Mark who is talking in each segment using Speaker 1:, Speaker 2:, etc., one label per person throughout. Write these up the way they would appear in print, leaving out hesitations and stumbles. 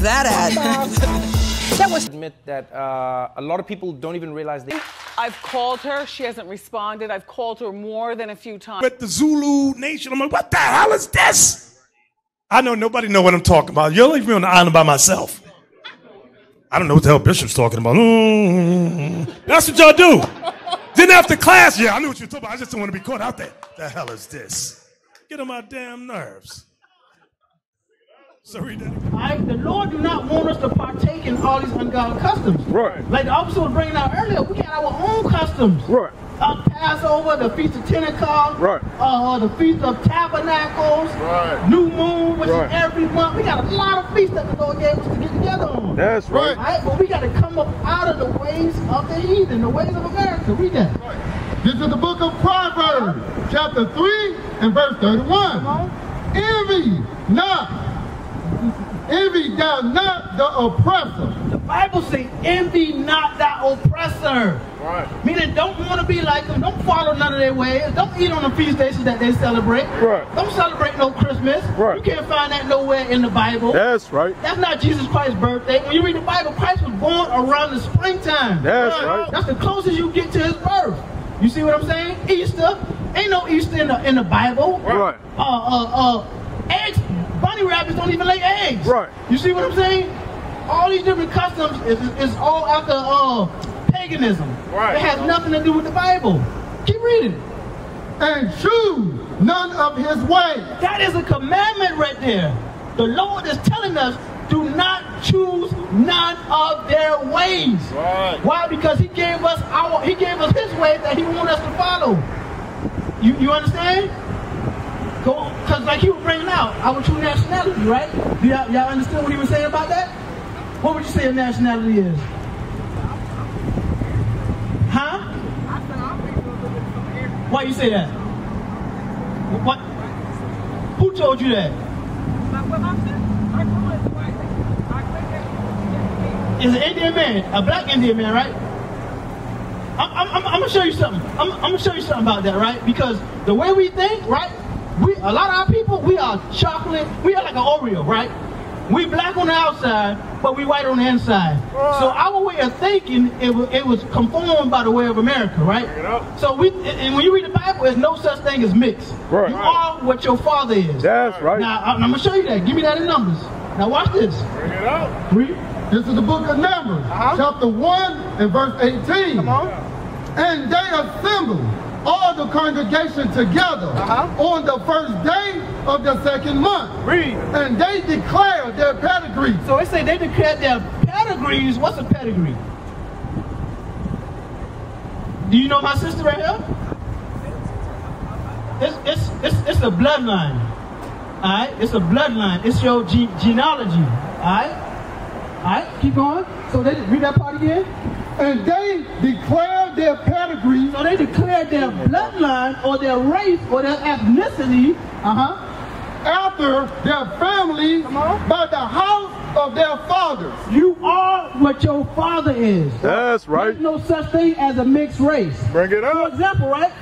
Speaker 1: that at?
Speaker 2: That was admit that a lot of people don't even realize they.
Speaker 3: I've called her. She hasn't responded. I've called her more than a few times.
Speaker 4: With the Zulu Nation, I'm like, what the hell is this? I know nobody know what I'm talking about. You'll leave me on the island by myself. I don't know what the hell Bishop's talking about. That's what y'all do. Then after class, yeah, I knew what you were talking about. I just don't want to be caught out there. The hell is this? Get on my damn nerves. So read that.
Speaker 5: The Lord do not want us to partake in all these ungodly customs.
Speaker 4: Right.
Speaker 5: Like the officer was bringing out earlier, we got our own customs.
Speaker 4: Right.
Speaker 5: Passover, the Feast of Pentecost,
Speaker 4: right.
Speaker 5: The Feast of Tabernacles,
Speaker 4: right.
Speaker 5: New Moon, which
Speaker 4: right.
Speaker 5: is every month. We got a lot of feasts that the Lord gave us to get together on.
Speaker 4: That's right.
Speaker 5: Right? But we got to come up out of the ways of the heathen, the ways of America. Read that.
Speaker 6: Right. This is the book of Proverbs, chapter 3 and verse 31. Envy not. Envy thou not the oppressor.
Speaker 5: The Bible says, envy not thy oppressor.
Speaker 4: Right.
Speaker 5: Meaning, don't want to be like them. Don't follow none of their ways. Don't eat on the feast days that they celebrate.
Speaker 4: Right.
Speaker 5: Don't celebrate no Christmas.
Speaker 4: Right.
Speaker 5: You can't find that nowhere in the Bible.
Speaker 4: That's right.
Speaker 5: That's not Jesus Christ's birthday. When you read the Bible, Christ was born around the springtime.
Speaker 4: That's right.
Speaker 5: That's the closest you get to his birth. You see what I'm saying? Easter. Ain't no Easter in the Bible.
Speaker 4: Right.
Speaker 5: Eggs. Bunny rabbits don't even lay eggs.
Speaker 4: Right.
Speaker 5: You see what I'm saying? All these different customs is all after paganism.
Speaker 4: Right.
Speaker 5: It has nothing to do with the Bible. Keep reading.
Speaker 6: And choose none of his ways.
Speaker 5: That is a commandment right there. The Lord is telling us, do not choose none of their ways.
Speaker 4: Right.
Speaker 5: Why? Because he gave us his ways that he wants us to follow. You understand? Because like he was bringing out our true nationality, right? Y'all understand what he was saying about that? What would you say a nationality is? Huh? Why you say that? What? Who told you that? Is an Indian man, a black Indian man, right? I'm gonna show you something. I'm gonna show you something about that, right? Because the way we think, right? A lot of our people, we are chocolate. We are like an Oreo, right? We black on the outside, but we white on the inside. So our way of thinking, it was conformed by the way of America, right? So and when you read the Bible, there's no such thing as mixed.
Speaker 4: Right.
Speaker 5: You are what your father is.
Speaker 4: That's right.
Speaker 5: Now I'm gonna show you that. Give me that in Numbers. Now watch this.
Speaker 4: Bring it out.
Speaker 5: Read.
Speaker 6: This is the book of Numbers, chapter 1 and verse 18.
Speaker 5: Come on.
Speaker 6: And they assembled all the congregation together on the first day of the second month.
Speaker 5: Read.
Speaker 6: And they declared their pedigree.
Speaker 5: So it say they declared their pedigrees. What's a pedigree? Do you know my sister right here? It's a bloodline. Alright? It's a bloodline. It's your genealogy. Alright? Alright, keep going. So they read that part again.
Speaker 6: And they declared their pedigree.
Speaker 5: So they declared their bloodline or their race or their ethnicity
Speaker 6: after their family by the house of their fathers.
Speaker 5: You are what your father is.
Speaker 4: That's right.
Speaker 5: There's no such thing as a mixed race.
Speaker 4: Bring it up.
Speaker 5: For example, right?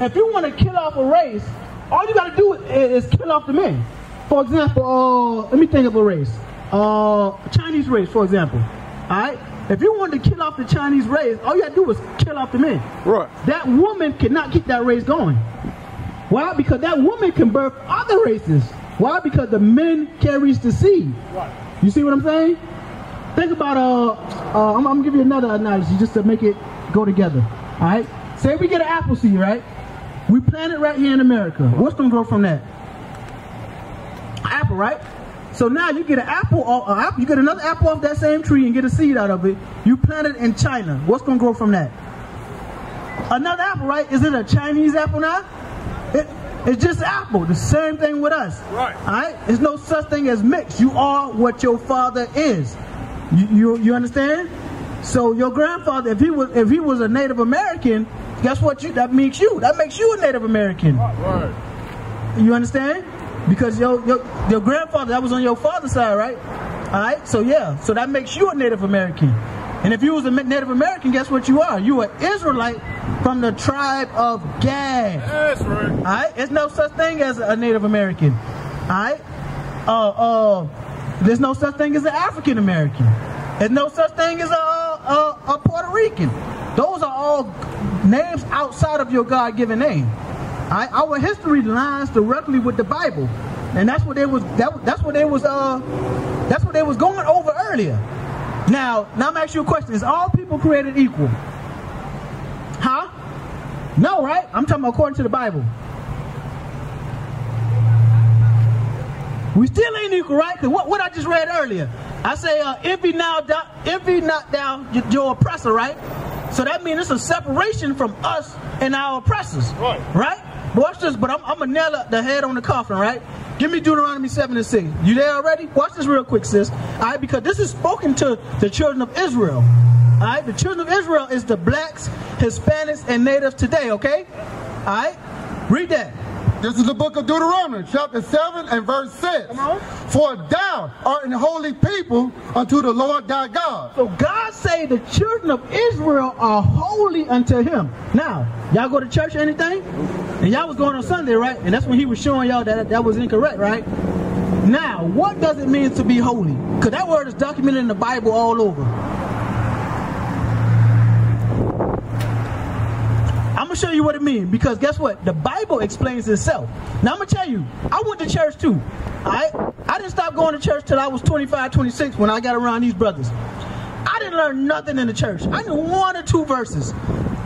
Speaker 5: If you want to kill off a race, all you got to do is kill off the men. For example, let me think of a race. Chinese race, for example. Alright? If you wanted to kill off the Chinese race, all you got to do is kill off the men.
Speaker 4: Right.
Speaker 5: That woman cannot keep that race going. Why? Because that woman can birth other races. Why? Because the men carries the seed.
Speaker 4: Right.
Speaker 5: You see what I'm saying? Think about, I'm going to give you another analogy just to make it go together. Alright? Say we get an apple seed, right? We plant it right here in America. What's going to grow from that? Apple, right? So now you get an apple, you get another apple off that same tree and get a seed out of it. You plant it in China. What's going to grow from that? Another apple, right? Is it a Chinese apple now? It's just apple. The same thing with us.
Speaker 4: Right.
Speaker 5: All right? There's no such thing as mixed. You are what your father is. You understand? So your grandfather, if he was a Native American, guess what? That makes you a Native American.
Speaker 4: Right.
Speaker 5: You understand? Because your grandfather, that was on your father's side, right? Alright, so yeah, so that makes you a Native American. And if you was a Native American, guess what you are? You are an Israelite from the tribe of Gad.
Speaker 4: That's right.
Speaker 5: Alright, there's no such thing as a Native American. Alright? There's no such thing as an African American. There's no such thing as a Puerto Rican. Those are all names outside of your God-given name. Our history lines directly with the Bible, and that's what they was going over earlier. Now I'm asking you a question: is all people created equal? Huh? No, right? I'm talking about according to the Bible. We still ain't equal, right? Because what I just read earlier, I say, envy not thou your oppressor, right? So that means it's a separation from us and our oppressors, right? Watch this, but I'm gonna nail the head on the coffin, right? Give me Deuteronomy 7:6. You there already? Watch this real quick, sis. All right, because this is spoken to the children of Israel. All right, the children of Israel is the blacks, Hispanics, and natives today. Okay, all right, read that.
Speaker 6: This is the book of Deuteronomy, chapter 7 and verse 6.
Speaker 5: Come on.
Speaker 6: For thou art an holy people unto the Lord thy God.
Speaker 5: So God say the children of Israel are holy unto him. Now, y'all go to church or anything? And y'all was going on Sunday, right? And that's when he was showing y'all that was incorrect, right? Now, what does it mean to be holy? Because that word is documented in the Bible all over. I'm going to show you what it means, because guess what? The Bible explains itself. Now, I'm going to tell you, I went to church too. I didn't stop going to church till I was 25, 26 when I got around these brothers. I didn't learn nothing in the church. I knew 1 or 2 verses.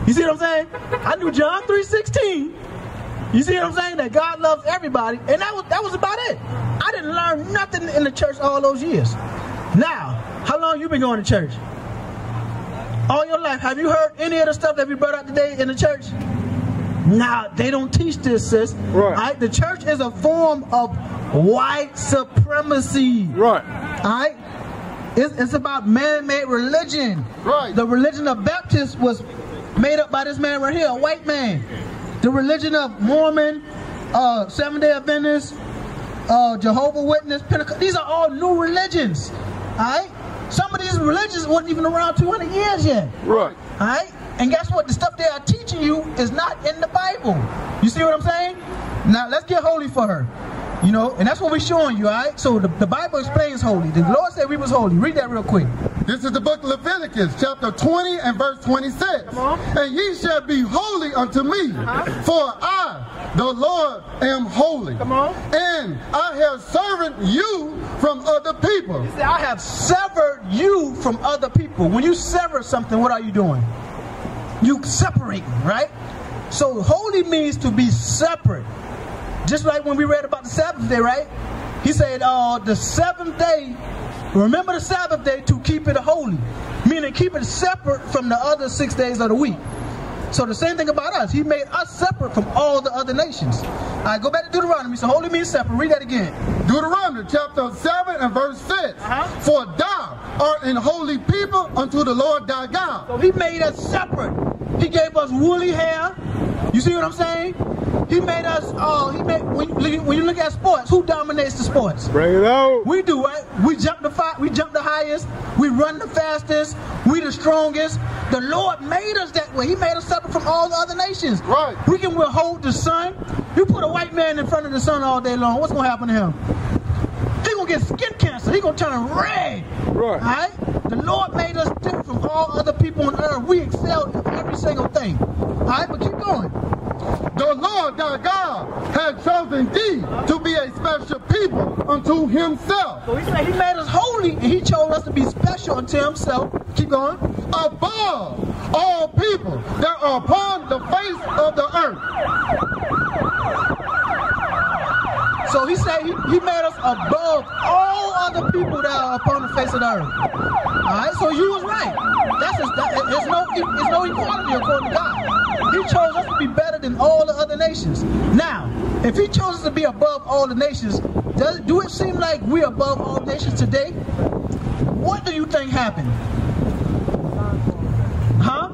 Speaker 5: You see what I'm saying? I knew John 3:16. You see what I'm saying? That God loves everybody. And that was about it. I didn't learn nothing in the church all those years. Now, how long you been going to church? All your life. Have you heard any of the stuff that we brought out today in the church? Nah, they don't teach this, sis. Right? The church is a form of white supremacy. Right. All right? It's about man-made religion. Right. The religion of Baptists was made up by this man right here, a white man. The religion of Mormon, Seventh-day Adventists, Jehovah's Witness, Pentecost, these are all new religions. All right? Some of these religions weren't even around 200 years yet. Right. All right? And guess what? The stuff they are teaching you is not in the Bible. You see what I'm saying? Now, let's get holy for her. You know, and that's what we're showing you, all right? So the Bible explains holy. The Lord said we was holy. Read that real quick.
Speaker 6: This is the book of Leviticus, chapter 20 and verse 26. And ye shall be holy unto me, for I, the Lord, am holy. Come on. And I have severed you from other people.
Speaker 5: You see, I have severed you from other people. When you sever something, what are you doing? You separating, right? So holy means to be separate. Just like when we read about the Sabbath day, right? He said, the 7th day, remember the Sabbath day to keep it holy. Meaning keep it separate from the other 6 days of the week. So the same thing about us. He made us separate from all the other nations. All right, go back to Deuteronomy. So holy means separate. Read that again.
Speaker 6: Deuteronomy chapter 7 and verse 6. For thou art an holy people unto the Lord thy God.
Speaker 5: So he made us separate. He gave us woolly hair. You see what I'm saying? He made us, when you look at sports, who dominates the sports?
Speaker 6: Bring it out.
Speaker 5: We do, right? We jump the highest, we run the fastest, we the strongest. The Lord made us that way. He made us separate from all the other nations. Right. We can withhold the sun. You put a white man in front of the sun all day long, what's going to happen to him? He's going to get skin cancer. He's going to turn red. Right. All right? The Lord made us different from all other people on earth. We excel in every single thing. All right, but keep going.
Speaker 6: The Lord thy God had chosen thee to be a special people unto himself.
Speaker 5: So he said he made us holy and he chose us to be special unto himself. Keep going.
Speaker 6: Above all people that are upon the face of the earth.
Speaker 5: So he said he made us above all other people that are upon the face of the earth. Alright, so you was right. There's no equality according to God. He chose us to be better than all the other nations. Now, if he chose us to be above all the nations, do it seem like we're above all nations today? What do you think happened? Huh?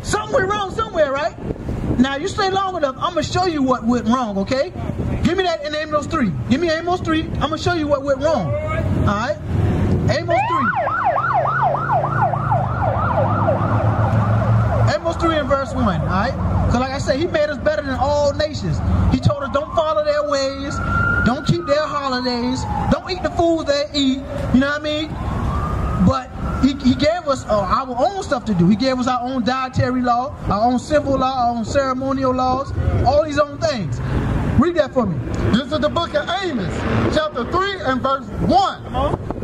Speaker 5: Something went wrong somewhere, right? Now, you stay long enough, I'm going to show you what went wrong, okay? Give me that in Amos 3. Give me Amos 3. I'm going to show you what went wrong. Alright? Amos 3. Amos 3 and verse 1, alright? Because like I said, he made us better than all nations. He told us don't follow their ways, don't keep their holidays, don't eat the food they eat, you know what I mean? But he gave us our own stuff to do. He gave us our own dietary law, our own civil law, our own ceremonial laws, all these own things. Read that for me.
Speaker 6: This is the book of Amos, chapter 3 and verse 1.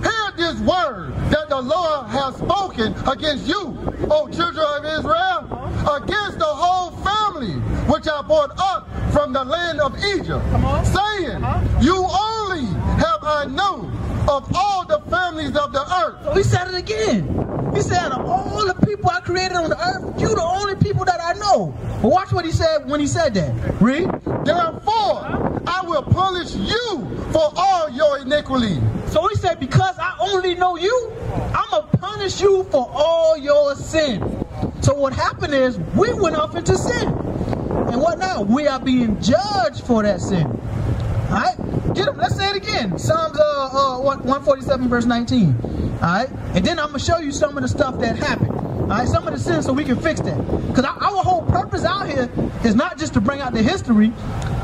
Speaker 6: Hear this word that the Lord has spoken against you, O children of Israel, against the whole family which I brought up from the land of Egypt, saying, you only have I known of all the families of the earth.
Speaker 5: So he said it again. He said, of all the people I created on the earth, you the only people that I know. But watch what he said when he said that. Read.
Speaker 6: Therefore, I will punish you for all your iniquity.
Speaker 5: So he said, because I only know you, I'm going to punish you for all your sin. So what happened is, we went off into sin. And what now? We are being judged for that sin. All right? Get them. Let's say it again. Psalms 147 verse 19. All right? And then I'm going to show you some of the stuff that happened. All right? Some of the sins so we can fix that. Because our whole purpose out here is not just to bring out the history.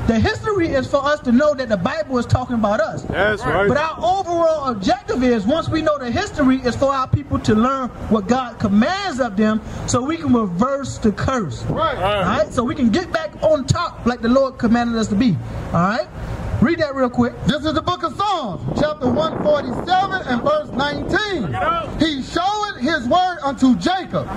Speaker 5: The history is for us to know that the Bible is talking about us.
Speaker 1: That's right.
Speaker 5: But our overall objective is, once we know the history, is for our people to learn what God commands of them so we can reverse the curse.
Speaker 6: Right.
Speaker 5: All right? So we can get back on top like the Lord commanded us to be. All right? Read that real quick.
Speaker 6: This is the book of Psalms, chapter 147 and verse 19. He showed his word unto Jacob,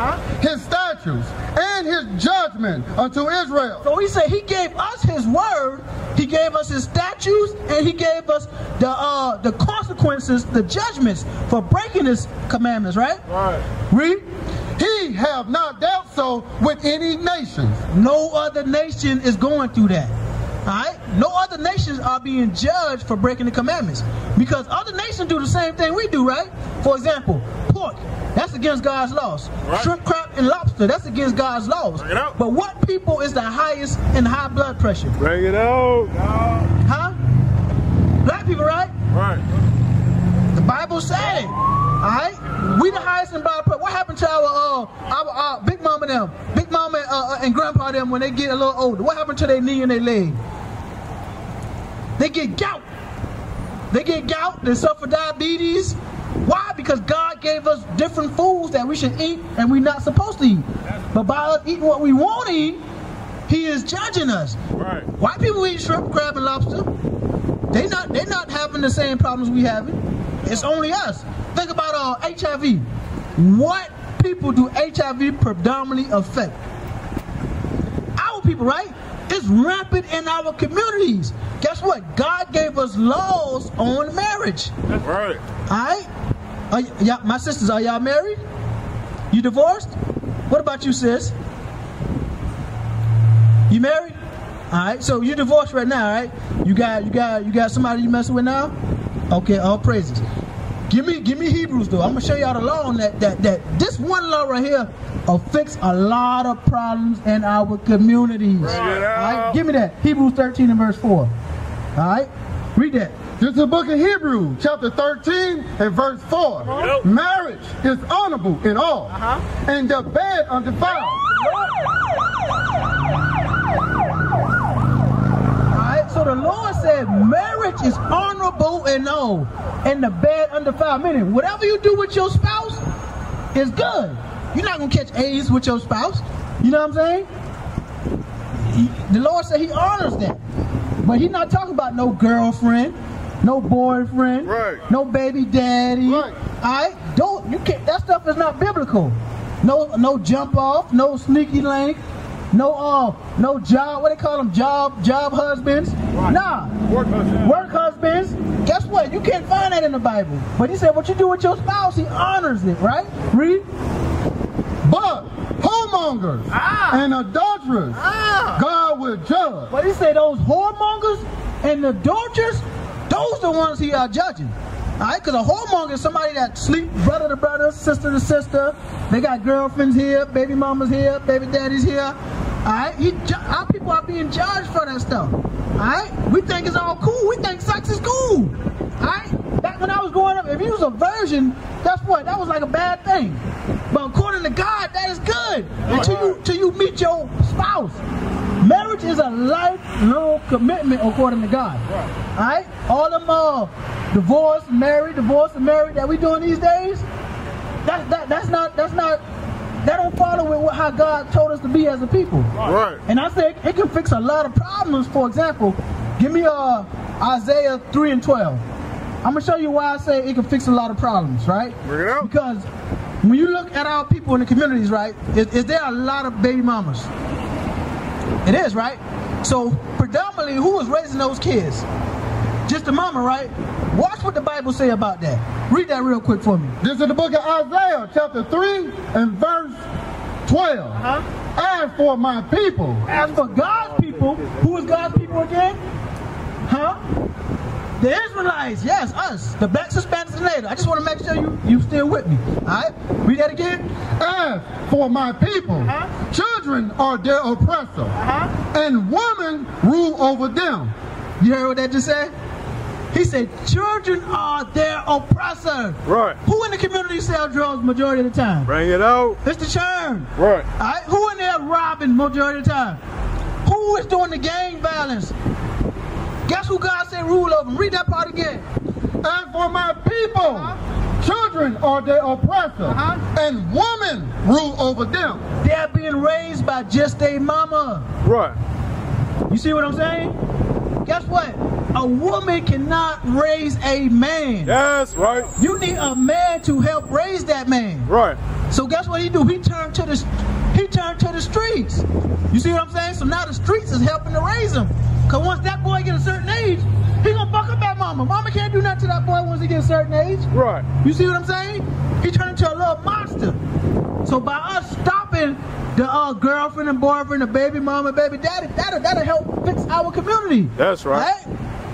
Speaker 6: his statutes, and his judgment unto Israel.
Speaker 5: So he said he gave us his word, he gave us his statutes, and he gave us the consequences, the judgments for breaking his commandments, right?
Speaker 1: Right.
Speaker 5: Read.
Speaker 6: He have not dealt so with any nations.
Speaker 5: No other nation is going through that. Alright? No other nations are being judged for breaking the commandments. Because other nations do the same thing we do, right? For example, pork, that's against God's laws.
Speaker 1: Right.
Speaker 5: Shrimp, crab, and lobster, that's against God's laws.
Speaker 1: Bring it out.
Speaker 5: But what people is the highest in high blood pressure?
Speaker 1: Bring it out.
Speaker 5: Huh? Black people, right?
Speaker 1: Right.
Speaker 5: The Bible said it. Alright? We the highest in blood pressure. What happened to our big mama them? Big mama and grandpa them when they get a little older? What happened to their knee and their leg? They get gout. They get gout. They suffer diabetes. Why? Because God gave us different foods that we should eat and we're not supposed to eat. But by us eating what we want to eat, He is judging us.
Speaker 1: Right.
Speaker 5: White people eat shrimp, crab, and lobster. They're not having the same problems we having. It's only us. Think about HIV. What people do HIV predominantly affect? Our people, right? It's rampant in our communities. Guess what? God gave us laws on marriage.
Speaker 1: That's right.
Speaker 5: Alright? My sisters, are y'all married? You divorced? What about you, sis? You married? Alright, so you divorced right now, right? You got somebody you messing with now? Okay, all praises. Give me Hebrews though. I'm gonna show y'all the law on that this one law right here will fix a lot of problems in our communities. Alright, give me that. Hebrews 13 and verse 4. Alright, read that.
Speaker 6: This is the book of Hebrews, chapter 13 and verse 4. Marriage is honorable in all, and the bed undefiled.
Speaker 5: Alright, so the Lord said marriage is honorable and all, and the bed undefiled. Meaning, whatever you do with your spouse is good. You're not going to catch AIDS with your spouse. You know what I'm saying? The Lord said He honors that. But He's not talking about no girlfriend, no boyfriend, no baby daddy. Right. Alright? That stuff is not biblical. No jump off, no sneaky link, no job, what they call them, job husbands. Right. Nah. Work husbands. Guess what? You can't find that in the Bible. But He said what you do with your spouse, He honors it, right? Read.
Speaker 6: But whoremongers and adulterers, God will judge.
Speaker 5: But He said those whoremongers and adulterers, those are the ones He are judging. Alright, because a whoremonger is somebody that sleep brother to brother, sister to sister. They got girlfriends here, baby mamas here, baby daddies here. Alright, our people are being judged for that stuff. Alright, we think it's all cool. We think sex is cool. Alright, back when I was growing up, if you was a virgin, guess what? That was like a bad thing. But according to God, that is good until you meet your spouse. Marriage is a lifelong commitment according to God. Right. All them divorce and married that we doing these days, that don't follow with how God told us to be as a people.
Speaker 1: Right.
Speaker 5: And I think it can fix a lot of problems. For example, give me Isaiah 3 and 12. I'm gonna show you why I say it can fix a lot of problems, right?
Speaker 1: Bring it out.
Speaker 5: Because when you look at our people in the communities, right, is there a lot of baby mamas? It is, right? So predominantly, who is raising those kids? Just the mama, right? Watch what the Bible say about that. Read that real quick for me.
Speaker 6: This is the book of Isaiah, chapter 3 and verse 12. As for my people.
Speaker 5: As for God's people, who is God's people again? The Israelites, yes, us, the blacks, Hispanics, and Natives. I just want to make sure you still with me. All right? Read that again.
Speaker 6: As for my people, children are their oppressor, and women rule over them.
Speaker 5: You heard what that just said? He said, children are their oppressor.
Speaker 1: Right.
Speaker 5: Who in the community sell drugs majority of the time?
Speaker 1: Bring it out.
Speaker 5: It's the churn.
Speaker 1: Right.
Speaker 5: All right? Who in there robbing majority of the time? Who is doing the gang violence? Guess who God said rule over them? Read that part again.
Speaker 6: As for my people, children are their oppressor, and women rule over them.
Speaker 5: They're being raised by just a mama.
Speaker 1: Right.
Speaker 5: You see what I'm saying? Guess what? A woman cannot raise a man.
Speaker 1: Yes, right.
Speaker 5: You need a man to help raise that man.
Speaker 1: Right.
Speaker 5: So guess what he do? He turned to the streets. You see what I'm saying? So now the streets is helping to raise him. Cause once that boy get a certain age, he gonna buck up that mama. Mama can't do nothing to that boy once he get a certain age.
Speaker 1: Right.
Speaker 5: You see what I'm saying? He turned into a little monster. So by us stopping the girlfriend and boyfriend, the baby mama, baby daddy, that'll help fix our community.
Speaker 1: That's right.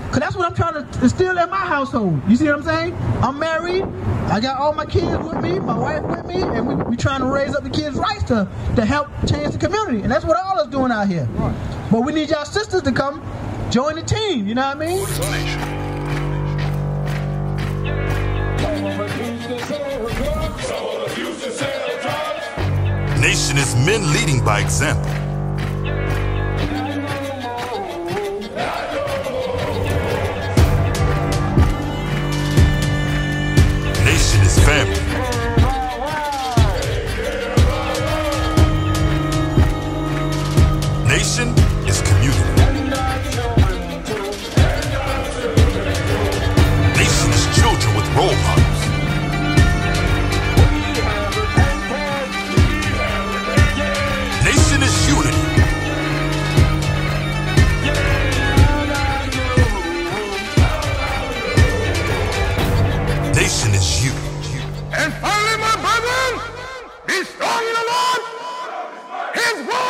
Speaker 5: Cause that's what I'm trying to instill in my household. You see what I'm saying? I'm married. I got all my kids with me, my wife with me, and we trying to raise up the kids' rights to help change the community. And that's what all us doing out here. Right. But we need y'all sisters to come join the team. You know what I mean?
Speaker 7: Nation is men leading by example. Nation is family. Nation is community. Nation is children with role models. Nation is unity. Nation is you.
Speaker 1: And finally, my brethren, be strong in the Lord. His word